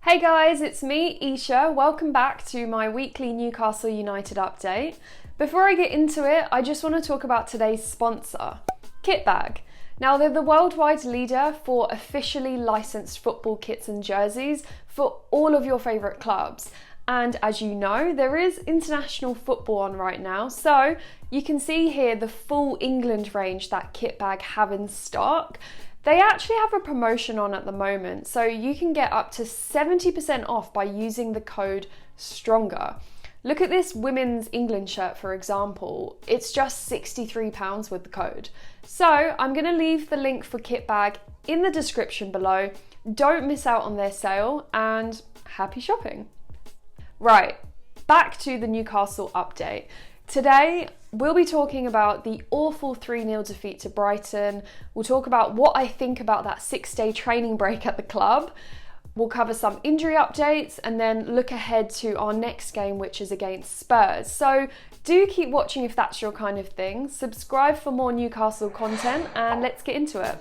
Hey guys, it's me, Eisha. Welcome back to my weekly Newcastle United update. Before I get into it, I just want to talk about today's sponsor, Kitbag. Now, they're the worldwide leader for officially licensed football kits and jerseys for all of your favourite clubs. And as you know, there is international football on right now, so you can see here the full England range that Kitbag have in stock. They actually have a promotion on at the moment, so you can get up to 70% off by using the code STRONGER. Look at this women's England shirt, for example. It's just £63 with the code. So I'm going to leave the link for Kitbag in the description below. Don't miss out on their sale and happy shopping. Right, back to the Newcastle update. Today, we'll be talking about the awful 3-0 defeat to Brighton. We'll talk about what I think about that 6-day training break at the club. We'll cover some injury updates and then look ahead to our next game, which is against Spurs. So do keep watching if that's your kind of thing. Subscribe for more Newcastle content and let's get into it.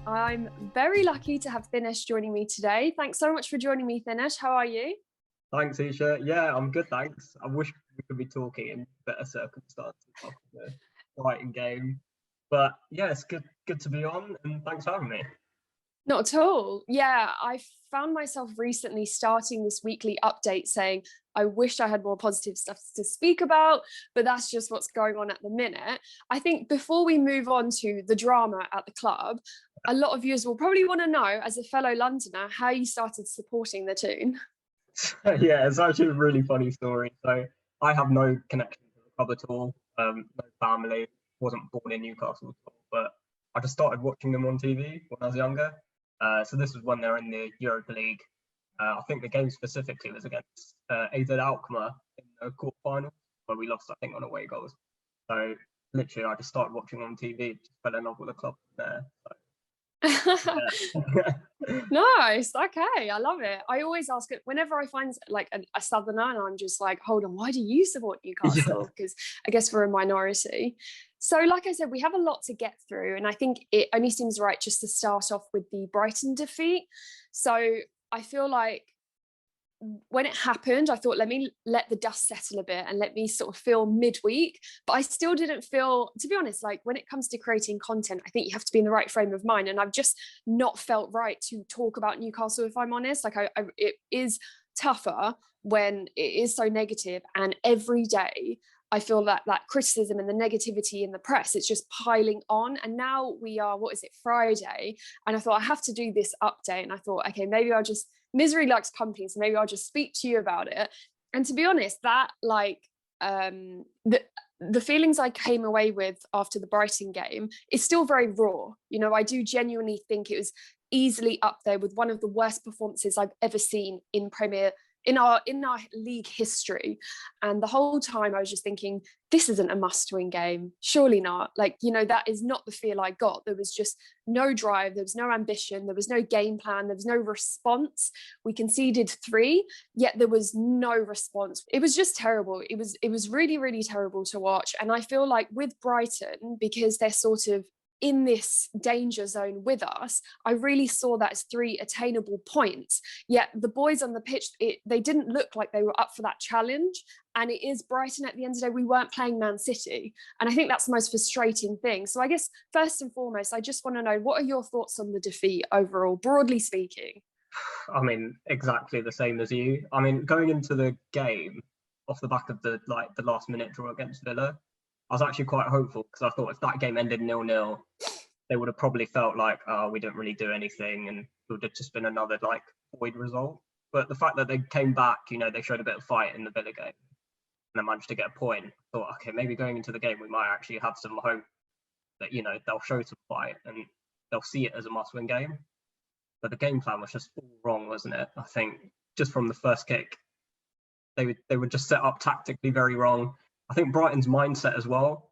I'm very lucky to have Thinesh joining me today. Thanks so much for joining me, Thinesh. How are you? Thanks, Eisha. Yeah, I'm good, thanks. I wish we could be talking in better circumstances after the Brighton game. But yeah, it's good to be on, and thanks for having me. Not at all. Yeah, I found myself recently starting this weekly update saying, I wish I had more positive stuff to speak about, but that's just what's going on at the minute. I think before we move on to the drama at the club, a lot of viewers will probably want to know, as a fellow Londoner, how you started supporting the Toon. Yeah, it's actually a really funny story. So I have no connection to the club at all, no family, wasn't born in Newcastle at all, but I just started watching them on TV when I was younger. So this was when they're in the Europa League. I think the game specifically was against Eisha Acton in the quarterfinal, where we lost, I think, on away goals. So literally, I just started watching on TV, just fell in love with the club there. So. Nice. Okay, I love it. I always ask it whenever I find like a southerner and I'm just like, hold on, why do you support Newcastle? Because I guess we're a minority. So like I said, we have a lot to get through, and I think it only seems right just to start off with the Brighton defeat. So I feel like when it happened, I thought, let me let the dust settle a bit and let me sort of feel midweek. But I still didn't feel, to be honest, like when it comes to creating content, I think you have to be in the right frame of mind. And I've just not felt right to talk about Newcastle, if I'm honest. Like it is tougher when it is so negative, and every day I feel that criticism and the negativity in the press, it's just piling on. And now we are, Friday? And I thought I have to do this update. And I thought, okay, maybe I'll just, misery likes company, so maybe I'll just speak to you about it. And to be honest, that the feelings I came away with after the Brighton game is still very raw. You know, I do genuinely think it was easily up there with one of the worst performances I've ever seen in our league history. And the whole time I was just thinking, this isn't a must-win game, surely not. Like, you know, that is not the feel I got. There was just no drive, there was no ambition, there was no game plan, there was no response. We conceded 3, yet there was no response. It was just terrible. It was really, really terrible to watch. And I feel like with Brighton, because they're sort of in this danger zone with us, I really saw that as 3 attainable points. Yet the boys on the pitch, they didn't look like they were up for that challenge. And it is Brighton at the end of the day. We weren't playing Man City. And I think that's the most frustrating thing. So I guess first and foremost, I just want to know, what are your thoughts on the defeat overall, broadly speaking? I mean, exactly the same as you. I mean, going into the game off the back of the last minute draw against Villa, I was actually quite hopeful, because I thought if that game ended 0-0, they would have probably felt like, oh, we didn't really do anything, and it would have just been another void result. But the fact that they came back, you know, they showed a bit of fight in the Villa game, and they managed to get a point. I thought, okay, maybe going into the game we might actually have some hope that, you know, they'll show some fight and they'll see it as a must-win game. But the game plan was just all wrong, wasn't it? I think just from the first kick, they were just set up tactically very wrong. I think Brighton's mindset as well,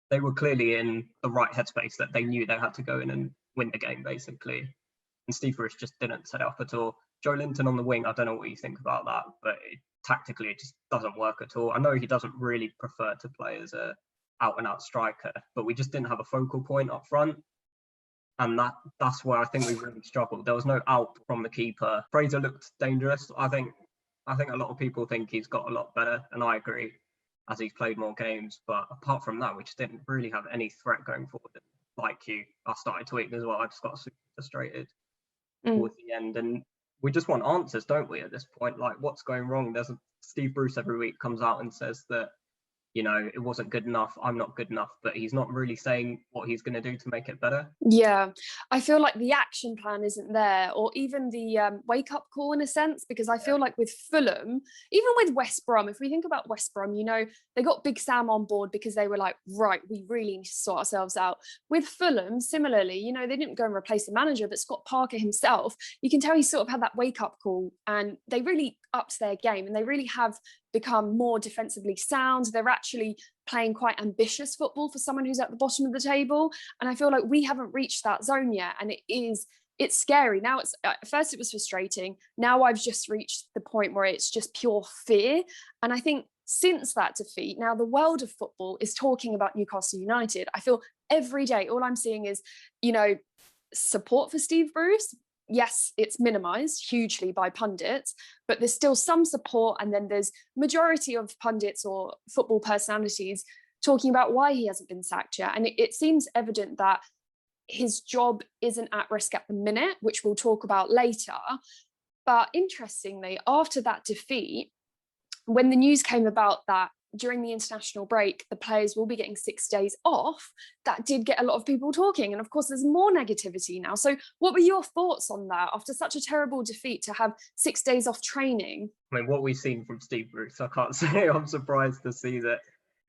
they were clearly in the right headspace, that they knew they had to go in and win the game, basically. And Steve Bruce just didn't set it up at all. Joe Linton on the wing, I don't know what you think about that, but tactically it just doesn't work at all. I know he doesn't really prefer to play as a out-and-out striker, but we just didn't have a focal point up front. And that's where I think we really struggled. There was no out from the keeper. Fraser looked dangerous. I think a lot of people think he's got a lot better, and I agree, as he's played more games. But apart from that, we just didn't really have any threat going forward. Like I started tweeting as well. I just got super frustrated towards the end. And we just want answers, don't we, at this point? Like, what's going wrong? Steve Bruce every week comes out and says that, it wasn't good enough, I'm not good enough, but he's not really saying what he's going to do to make it better. Yeah, I feel like the action plan isn't there, or even the wake-up call in a sense, because I feel like with Fulham, even with West Brom, if we think about West Brom, they got Big Sam on board because they were like, right, we really need to sort ourselves out. With Fulham, similarly, they didn't go and replace the manager, but Scott Parker himself, you can tell he sort of had that wake-up call, and they really upped their game, and they really have become more defensively sound. They're actually playing quite ambitious football for someone who's at the bottom of the table, and I feel like we haven't reached that zone yet, and it's scary. Now at first it was frustrating, now I've just reached the point where it's just pure fear. And I think since that defeat, now the world of football is talking about Newcastle United. I feel every day all I'm seeing is support for Steve Bruce. Yes, it's minimised hugely by pundits, but there's still some support, and then there's majority of pundits or football personalities talking about why he hasn't been sacked yet. And it seems evident that his job isn't at risk at the minute, which we'll talk about later. But interestingly, after that defeat, when the news came about that during the international break, the players will be getting 6 days off, that did get a lot of people talking. And of course, there's more negativity now. So what were your thoughts on that after such a terrible defeat to have 6 days off training? I mean, what we've seen from Steve Bruce, I can't say I'm surprised to see that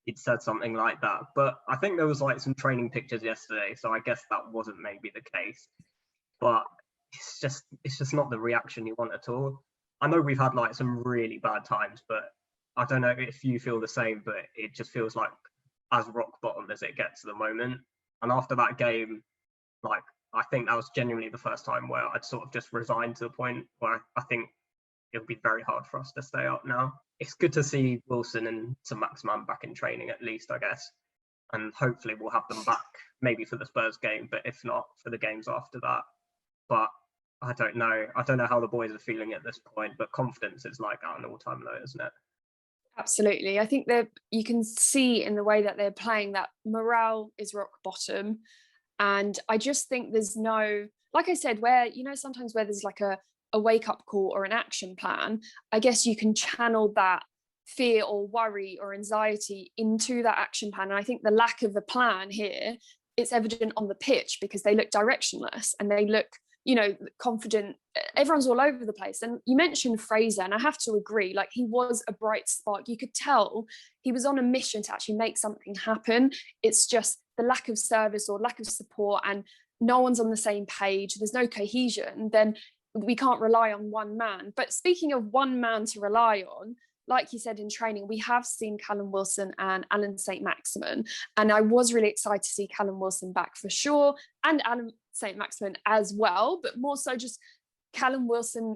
he'd said something like that. But I think there was some training pictures yesterday, so I guess that wasn't maybe the case. But it's just not the reaction you want at all. I know we've had some really bad times, but I don't know if you feel the same, but it just feels like as rock bottom as it gets at the moment. And after that game, I think that was genuinely the first time where I'd sort of just resigned to the point where I think it'll be very hard for us to stay up now. It's good to see Wilson and Saint-Maximin back in training at least, I guess. And hopefully we'll have them back maybe for the Spurs game, but if not, for the games after that. But I don't know. I don't know how the boys are feeling at this point, but confidence is at an all-time low, isn't it? Absolutely. I think that you can see in the way that they're playing that morale is rock bottom. And I just think there's no, like I said, where, sometimes where there's a wake-up call or an action plan, I guess you can channel that fear or worry or anxiety into that action plan. And I think the lack of a plan here, it's evident on the pitch because they look directionless and they look confident. Everyone's all over the place. And you mentioned Fraser, and I have to agree, he was a bright spark. You could tell he was on a mission to actually make something happen. It's just the lack of service or lack of support, and no one's on the same page. There's no cohesion. Then we can't rely on one man. But speaking of one man to rely on, like you said in training, we have seen Callum Wilson and Alan Saint-Maximin. And I was really excited to see Callum Wilson back for sure, and Alan Saint-Maximin as well, but more so just Callum Wilson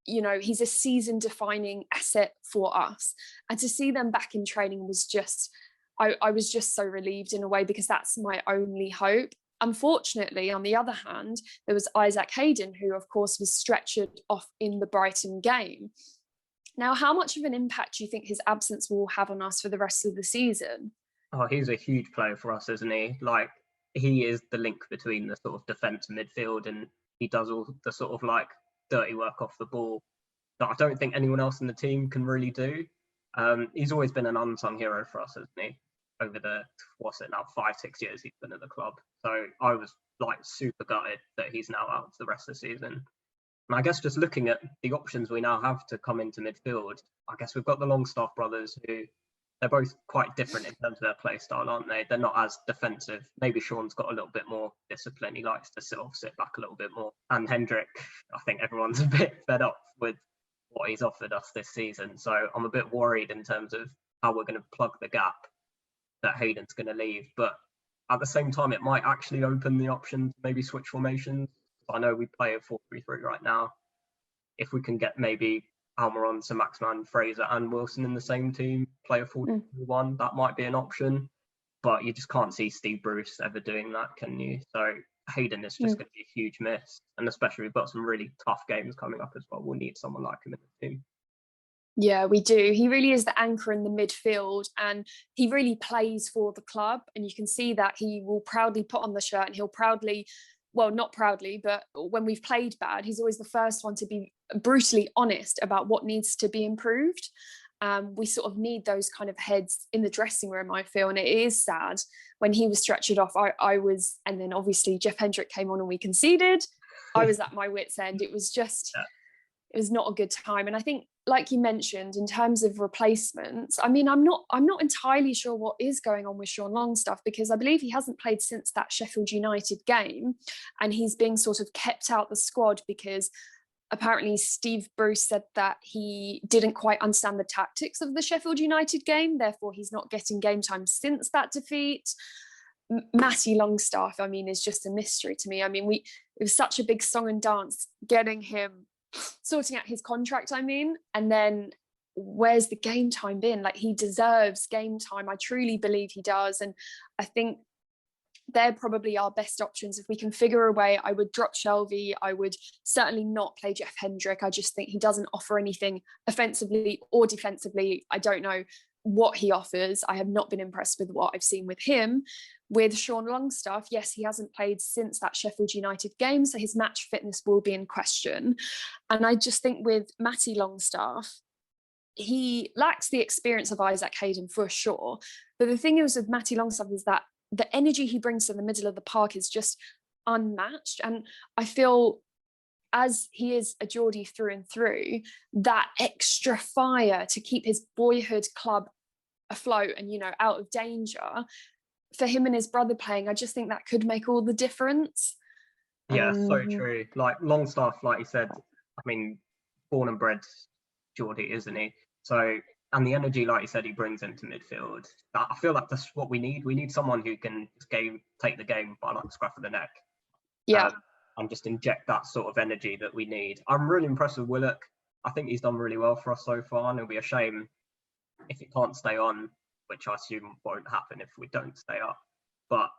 he's a season-defining asset for us. And to see them back in training was just, I was just so relieved in a way, because that's my only hope. Unfortunately, on the other hand, there was Isaac Hayden, who of course was stretchered off in the Brighton game. Now, how much of an impact do you think his absence will have on us for the rest of the season? Oh, he's a huge player for us, isn't he? He is the link between the sort of defence and midfield, and he does all the sort of dirty work off the ball that I don't think anyone else in the team can really do. He's always been an unsung hero for us, hasn't he? Over the, 5-6 years he's been at the club. So I was super gutted that he's now out for the rest of the season. And I guess just looking at the options we now have to come into midfield, I guess we've got the Longstaff brothers, who they're both quite different in terms of their play style, aren't they? They're not as defensive. Maybe Sean's got a little bit more discipline. He likes to sit back a little bit more. And Hendrick, I think everyone's a bit fed up with what he's offered us this season. So I'm a bit worried in terms of how we're going to plug the gap that Hayden's going to leave. But at the same time, it might actually open the option to maybe switch formations. I know we play a 4-3-3 right now. if we can get maybe Almiron, Saint-Maximin, Fraser and Wilson in the same team, play a 4-2-1, that might be an option. But you just can't see Steve Bruce ever doing that, can you? So Hayden is just going to be a huge miss. And especially we've got some really tough games coming up as well. We'll need someone like him in the team. Yeah, we do. He really is the anchor in the midfield, and he really plays for the club. And you can see that he will proudly put on the shirt, and he'll proudly, well, not proudly, but when we've played bad, he's always the first one to be brutally honest about what needs to be improved. We sort of need those kind of heads in the dressing room, I feel. And it is sad when he was stretchered off. I was, and then obviously Jeff Hendrick came on and we conceded. I was at my wit's end. It was just, it was not a good time. And I think, like you mentioned, in terms of replacements, I mean, I'm not entirely sure what is going on with Sean Longstaff, because I believe he hasn't played since that Sheffield United game, and he's being sort of kept out the squad because apparently Steve Bruce said that he didn't quite understand the tactics of the Sheffield United game, therefore he's not getting game time since that defeat. Matty Longstaff, I mean, is just a mystery to me. I mean, it was such a big song and dance getting him, sorting out his contract, I mean, and then where's the game time been? Like, he deserves game time. I truly believe he does. And I think they're probably our best options. If we can figure a way, I would drop Shelvey. I would certainly not play Jeff Hendrick. I just think he doesn't offer anything offensively or defensively. I don't know what he offers. I have not been impressed with what I've seen with him. With Sean Longstaff, yes, he hasn't played since that Sheffield United game, so his match fitness will be in question. And I just think with Matty Longstaff, he lacks the experience of Isaac Hayden for sure. But the thing is with Matty Longstaff is that the energy he brings to the middle of the park is just unmatched. And I feel, as he is a Geordie through and through, that extra fire to keep his boyhood club afloat and, you know, out of danger, for him and his brother playing, I just think that could make all the difference. Yeah, so true. Like Longstaff, like you said, I mean, born and bred Geordie, isn't he? So, and the energy, like you said, he brings into midfield, I feel like that's what we need. We need someone who can take the game by like the scruff of the neck. Yeah. And just inject that sort of energy that we need. I'm really impressed with Willock. I think he's done really well for us so far, and it'll be a shame if he can't stay on, which I assume won't happen if we don't stay up. But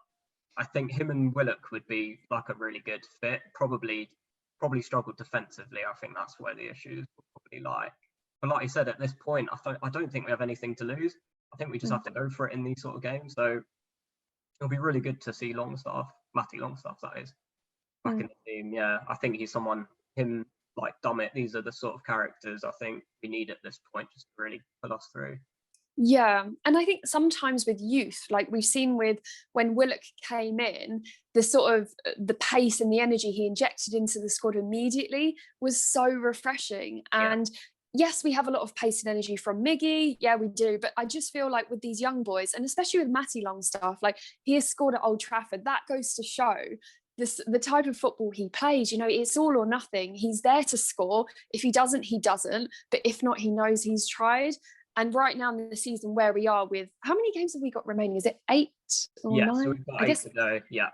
I think him and Willock would be like a really good fit. Probably struggle defensively. I think that's where the issues will probably lie. But like you said, at this point, I don't think we have anything to lose. I think we just have to go for it in these sort of games. So it'll be really good to see Matty Longstaff, that is, back in the team. Yeah, I think he's someone, him, like Dummett, these are the sort of characters I think we need at this point just to really pull us through. Yeah, and I think sometimes with youth, like we've seen with when Willock came in, the sort of the pace and the energy he injected into the squad immediately was so refreshing. And yes, we have a lot of pace and energy from Miggy. Yeah, we do. But I just feel like with these young boys, and especially with Matty Longstaff, like he has scored at Old Trafford, that goes to show the type of football he plays. You know, it's all or nothing. He's there to score. If he doesn't, he doesn't. But if not, he knows he's tried. And right now in the season where we are with, how many games have we got remaining? Is it 8 or 9? So we've got 8 to go. Yeah.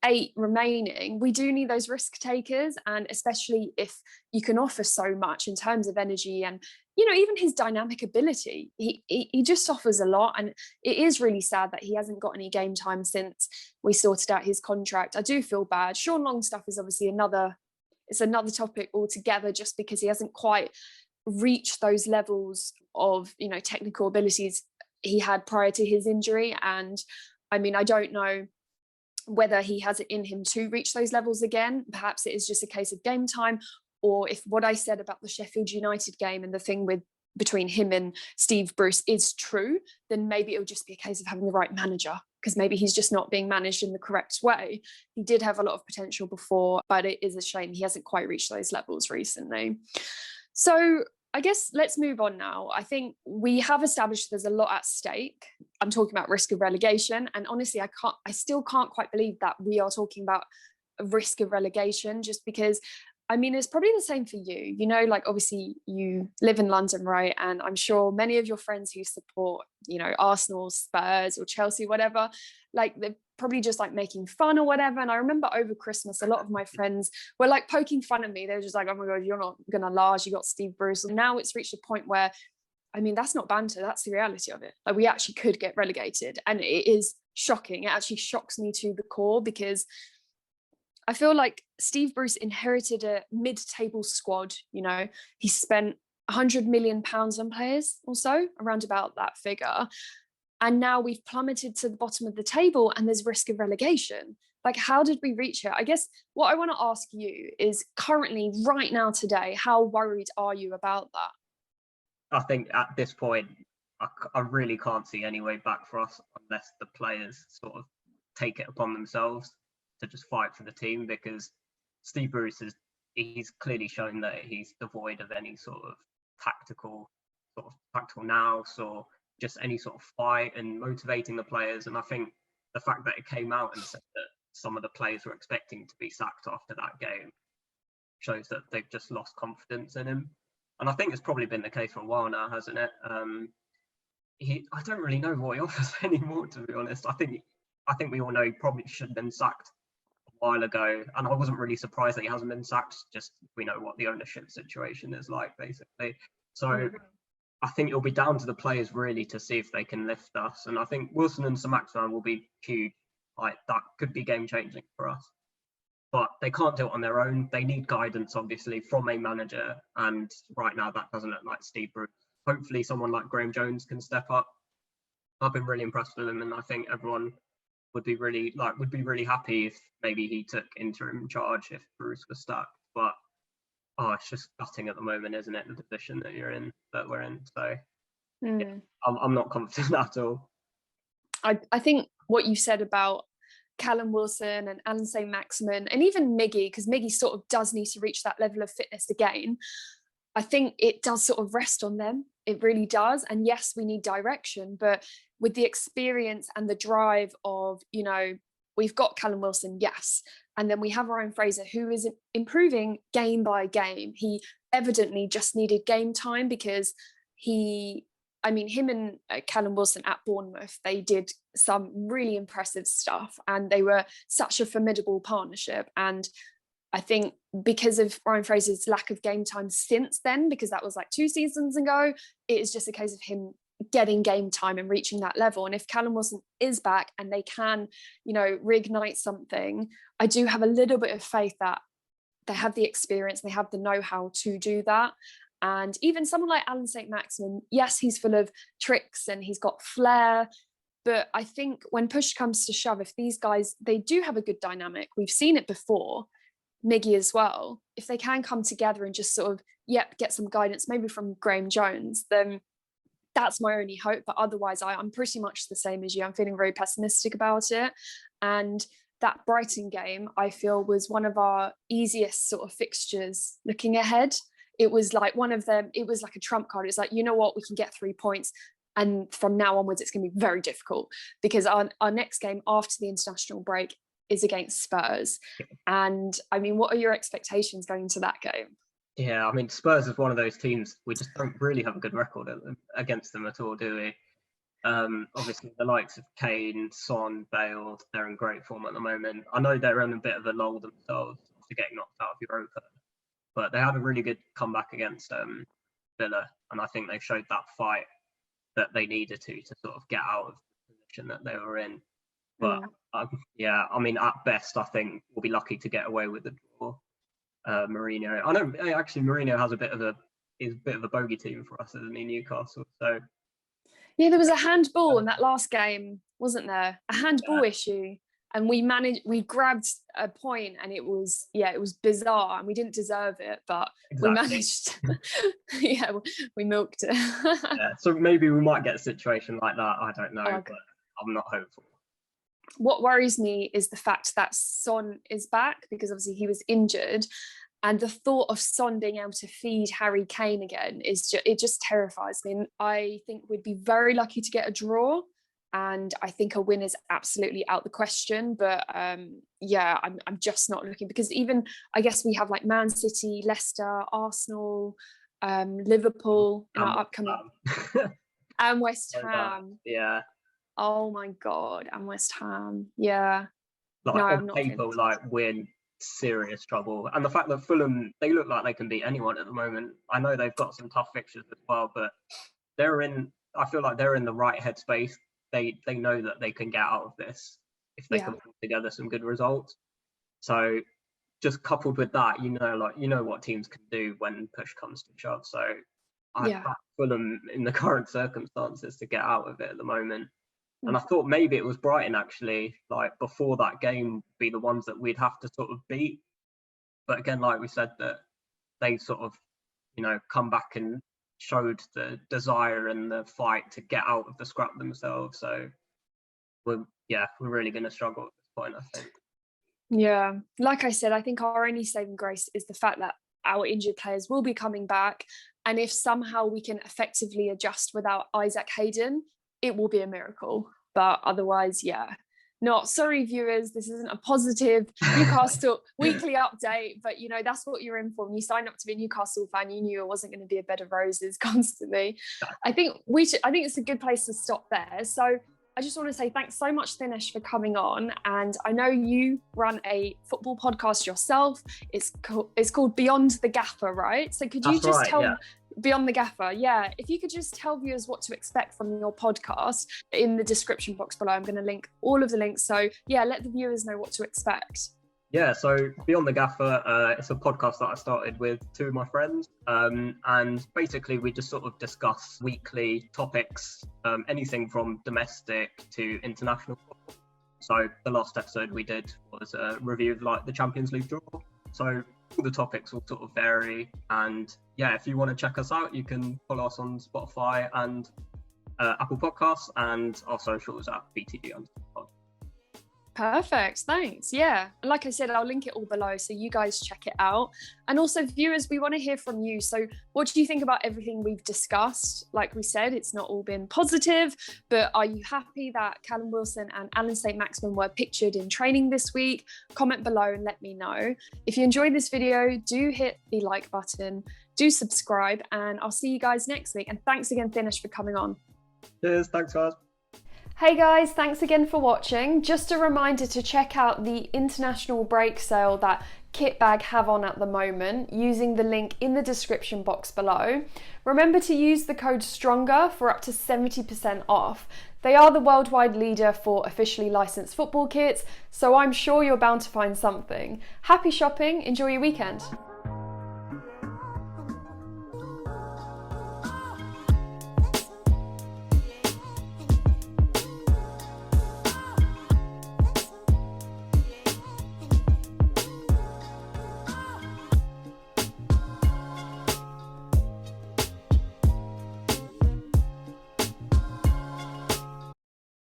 8 remaining. We do need those risk takers, and especially if you can offer so much in terms of energy and, you know, even his dynamic ability. He just offers a lot, and it is really sad that he hasn't got any game time since we sorted out his contract. I do feel bad. Sean Longstaff is obviously another topic altogether, just because he hasn't quite reach those levels of, you know, technical abilities he had prior to his injury. And I mean, I don't know whether he has it in him to reach those levels again. Perhaps it is just a case of game time, or if what I said about the Sheffield United game and the thing between him and Steve Bruce is true, then maybe it would just be a case of having the right manager, because maybe he's just not being managed in the correct way. He did have a lot of potential before, but it is a shame he hasn't quite reached those levels recently. So I guess let's move on now. I think we have established there's a lot at stake. I'm talking about risk of relegation. And honestly, I still can't quite believe that we are talking about a risk of relegation, just because, I mean, it's probably the same for you. You know, like obviously you live in London, right? And I'm sure many of your friends who support, you know, Arsenal, Spurs or Chelsea, whatever, like they've probably just like making fun or whatever. And I remember over Christmas, a lot of my friends were like poking fun at me. They were just like, oh my God, you're not gonna large, you got Steve Bruce. And now it's reached a point where, I mean, that's not banter, that's the reality of it. Like, we actually could get relegated, and it is shocking. It actually shocks me to the core, because I feel like Steve Bruce inherited a mid-table squad. You know, he spent £100 million on players or so, around about that figure. And now we've plummeted to the bottom of the table and there's risk of relegation. Like, how did we reach it? I guess what I want to ask you is, currently, right now, today, how worried are you about that? I think at this point, I really can't see any way back for us unless the players sort of take it upon themselves to just fight for the team, because Steve Bruce he's clearly shown that he's devoid of any sort of tactical nous or just any sort of fight and motivating the players. And I think the fact that it came out and said that some of the players were expecting to be sacked after that game shows that they've just lost confidence in him. And I think it's probably been the case for a while now, hasn't it? I don't really know what he offers anymore, to be honest. I think we all know he probably should have been sacked a while ago, and I wasn't really surprised that he hasn't been sacked. Just, we know what the ownership situation is like, basically. So I think it'll be down to the players really to see if they can lift us. And I think Wilson and Saint-Maximin will be huge. Like, that could be game changing for us. But they can't do it on their own. They need guidance, obviously, from a manager. And right now, that doesn't look like Steve Bruce. Hopefully, someone like Graham Jones can step up. I've been really impressed with him, and I think everyone would be really happy if maybe he took interim charge if Bruce was stuck. But it's just gutting at the moment, isn't it? The position that we're in. So yeah, I'm not confident at all. I think what you said about Callum Wilson and Alan Saint-Maximin, and even Miggy, because Miggy sort of does need to reach that level of fitness again. I think it does sort of rest on them. It really does. And yes, we need direction, but with the experience and the drive of, you know, we've got Callum Wilson, yes. And then we have Ryan Fraser, who is improving game by game. He evidently just needed game time, because him and Callum Wilson at Bournemouth, they did some really impressive stuff, and they were such a formidable partnership. And I think because of Ryan Fraser's lack of game time since then, because that was like 2 seasons ago, it is just a case of him getting game time and reaching that level. And if Callum Wilson is back and they can, you know, reignite something, I do have a little bit of faith that they have the experience, they have the know-how to do that. And even someone like Alan Saint-Maximin, yes, he's full of tricks and he's got flair, but I think when push comes to shove, if these guys, they do have a good dynamic, we've seen it before, Miggy as well, if they can come together and just sort of, get some guidance, maybe from Graham Jones, then that's my only hope. But otherwise, I'm pretty much the same as you. I'm feeling very pessimistic about it. And that Brighton game, I feel, was one of our easiest sort of fixtures looking ahead. It was like one of them, it was like a trump card. It's like, you know what, we can get 3 points. And from now onwards, it's going to be very difficult, because our next game after the international break is against Spurs. And I mean, what are your expectations going into that game? Yeah, I mean, Spurs is one of those teams, we just don't really have a good record against them at all, do we? Obviously, the likes of Kane, Son, Bale, they're in great form at the moment. I know they're in a bit of a lull themselves after getting knocked out of Europa, but they had a really good comeback against Villa, and I think they've showed that fight that they needed to sort of get out of the position that they were in. But I mean, at best, I think we'll be lucky to get away with the draw. Mourinho, I know actually Mourinho has a bit of a bogey team for us, isn't he, Newcastle? So yeah, there was a handball in that last game, wasn't there? A handball issue, and we grabbed a point, and it was bizarre, and we didn't deserve it, but we managed. We milked it. So maybe we might get a situation like that. I don't know, but I'm not hopeful. What worries me is the fact that Son is back, because obviously he was injured, and the thought of Son being able to feed Harry Kane again it just terrifies me. And I think we'd be very lucky to get a draw, and I think a win is absolutely out the question. But I'm just not looking, because even I guess we have like Man City, Leicester, Arsenal, Liverpool in our upcoming and West Ham. Yeah. Oh my God, and West Ham. Yeah. Like No, I'm on not paper, convinced. like we're in serious trouble. And the fact that Fulham, they look like they can beat anyone at the moment. I know they've got some tough fixtures as well, but I feel like they're in the right headspace. They know that they can get out of this if they Yeah. can put together some good results. So just coupled with that, you know what teams can do when push comes to shove. So I Yeah. back Fulham in the current circumstances to get out of it at the moment. And I Mm. thought maybe it was Brighton actually, like before that game, be the ones that we'd have to sort of beat. But again, like we said, that they sort of, come back and showed the desire and the fight to get out of the scrap themselves. So we're really going to struggle at this point, I think. Yeah. Like I said, I think our only saving grace is the fact that our injured players will be coming back. And if somehow we can effectively adjust without Isaac Hayden, it will be a miracle. But otherwise, yeah. Not sorry, viewers. This isn't a positive Newcastle weekly update, but that's what you're in for. When you signed up to be a Newcastle fan, you knew it wasn't going to be a bed of roses constantly. I think it's a good place to stop there. So I just want to say thanks so much, Thinesh, for coming on. And I know you run a football podcast yourself. It's called Beyond The Gaffer, right? So could you just tell Beyond The Gaffer, yeah. If you could just tell viewers what to expect from your podcast in the description box below. I'm going to link all of the links. So yeah, let the viewers know what to expect. Yeah, so Beyond The Gaffer, it's a podcast that I started with two of my friends. And basically we just sort of discuss weekly topics, anything from domestic to international football. So the last episode we did was a review of like the Champions League draw. So all the topics will sort of vary. And yeah, if you want to check us out, you can follow us on Spotify and Apple Podcasts, and our socials at BTG_pod. Perfect, thanks. Yeah, and like I said, I'll link it all below so you guys check it out. And also viewers, we want to hear from you. So what do you think about everything we've discussed? Like we said, it's not all been positive, but are you happy that Callum Wilson and Alan St-Maximin were pictured in training this week? Comment below and let me know. If you enjoyed this video, do hit the like button, do subscribe, and I'll see you guys next week. And thanks again, Thinesh, for coming on. Cheers, thanks guys. Hey guys, thanks again for watching. Just a reminder to check out the international break sale that Kitbag have on at the moment using the link in the description box below. Remember to use the code STRONGER for up to 70% off. They are the worldwide leader for officially licensed football kits, so I'm sure you're bound to find something. Happy shopping, enjoy your weekend.